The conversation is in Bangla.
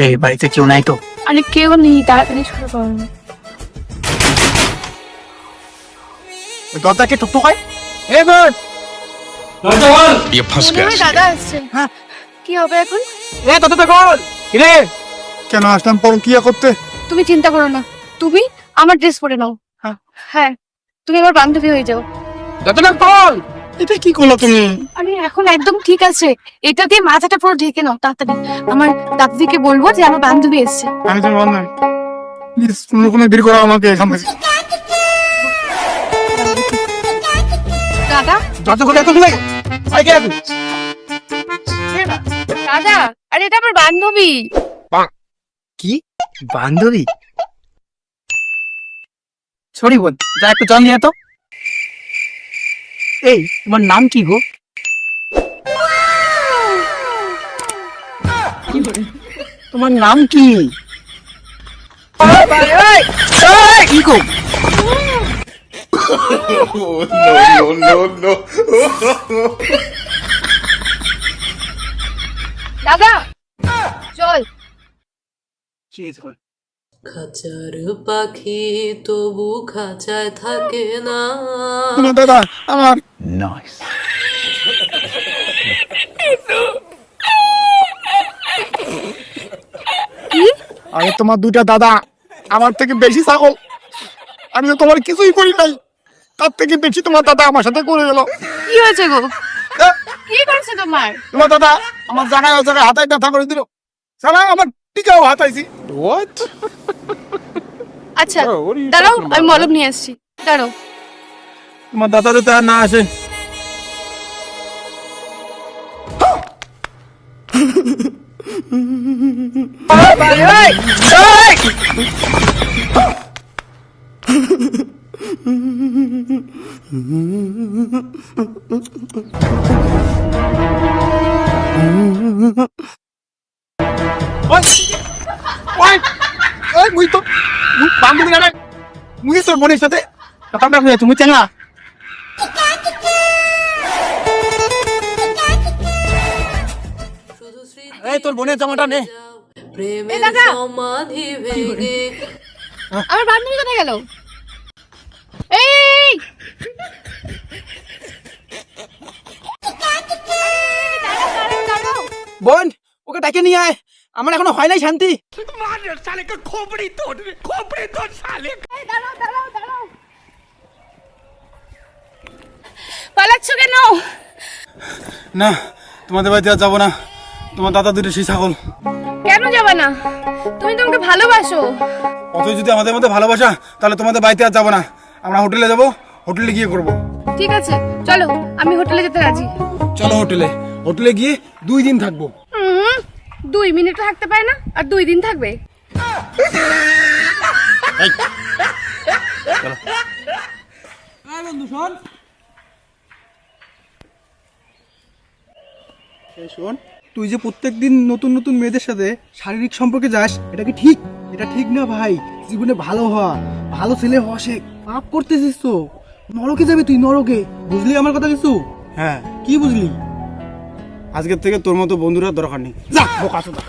এই বাড়িতে কেউ নাই তো? আরে কেউ নেই, তাড়াতাড়ি শুরু করো। দরজাকে টুকটুক হয়। ये फंस गया। দাদা আসছে। হ্যাঁ। কি হবে এখন? দরজাটা খোল। কিরে কেন আসলাম পরকিয়া করতে? তুমি চিন্তা করো না, তুমি আমার ড্রেস পরে নাও। হ্যাঁ। হ্যাঁ, তুমি আমার বান্ধবী হয়ে যাও। দরজাটা খোল। এটা কি করলো তুমি? আরে এখন একদম ঠিক আছে, এটা দিয়ে মাথাটা পুরো ঢেকে নাও তাড়াতাড়ি। আমার দাদিকে বলবো যে আমার বান্ধবী এসেছে। আমি তো বল নাই, প্লিজ কোনো রকমে বের করো আমাকে এখান থেকে। দাদা, দরজা খোলা তো তুমি আগে আসো। দাদা, আরে এটা আমার বান্ধবী। কি বান্ধবী? সরি বোন, যা একটু জল নিয়ে তো। এই তোমার নাম কি গো? তোমার নাম কি? কি গো? দাদা চল। খাঁচার পাখি তবু খাঁচায় থাকে না। তোমার দাদা আমার। আরে তোমার দুইটা দাদা আমার থেকে বেশি ছাগল। আমি তো তোমার কিছুই করি নাই, তার থেকে বেশি তোমার দাদা আমার সাথে করে গেল। কি হয়েছে গো? কি করছে তোমার? তোমার দাদা আমার জায়গায় জায়গায় হাতায় ব্যথা করে দিল। সালা আমার টিকাও হাতাইছি। আচ্ছা দাঁড়াও, আমি মলম নিয়ে আসছি, দাঁড়াও। তোমার দাদা যাতে আর না আসে। বান্ধবী না মুই তোর বোনের সাথে কথা হয়ে তুমি চেনা। এই তোর বোনের জামাটা নে। প্রেমের দাদা। সমাধি ভেঙে আমার বান্ধবী কোথায় গেল? এই দাঁড়াও। বোন ওকে ডাকে নিয়ে আয়, আমার এখনো হয় নাই শান্তি। দাঁড়াও। পালাচ্ছ কেন? না তোমাদের বাড়িতে আর যাবো না, তোমার দাদা দুটো সেই ছাগল। কেন যাবে না? তুমি তো আমাকে ভালোবাসো। অথচ যদি আমাদের মধ্যে ভালোবাসা, তাহলে তোমাদের বাড়িতে আর যাবো না, আমরা হোটেলে যাবো, হোটেলে গিয়ে করবো। ঠিক আছে চলো, আমি হোটেলে যেতে রাজি। চলো হোটেলে, হোটেলে গিয়ে 2 দিন থাকবো। 2 মিনিট থাকতে পারে না, আর 2 দিন থাকবে? শোন, তুই যে প্রত্যেকদিন নতুন নতুন মেয়েদের সাথে শারীরিক সম্পর্কে যাস, এটা কি ঠিক? এটা ঠিক না ভাই। জীবনে ভালো হওয়া, ভালো ছেলে হওয়া শেখ। পাপ করতেছিস তো, নরকে যাবে তুই, নরকে। বুঝলি আমার কথা কিছু? হ্যাঁ, কি বুঝলি? আজকের থেকে তোর মতো বন্ধুরা দরকার নেই। যা বোকা চোদা।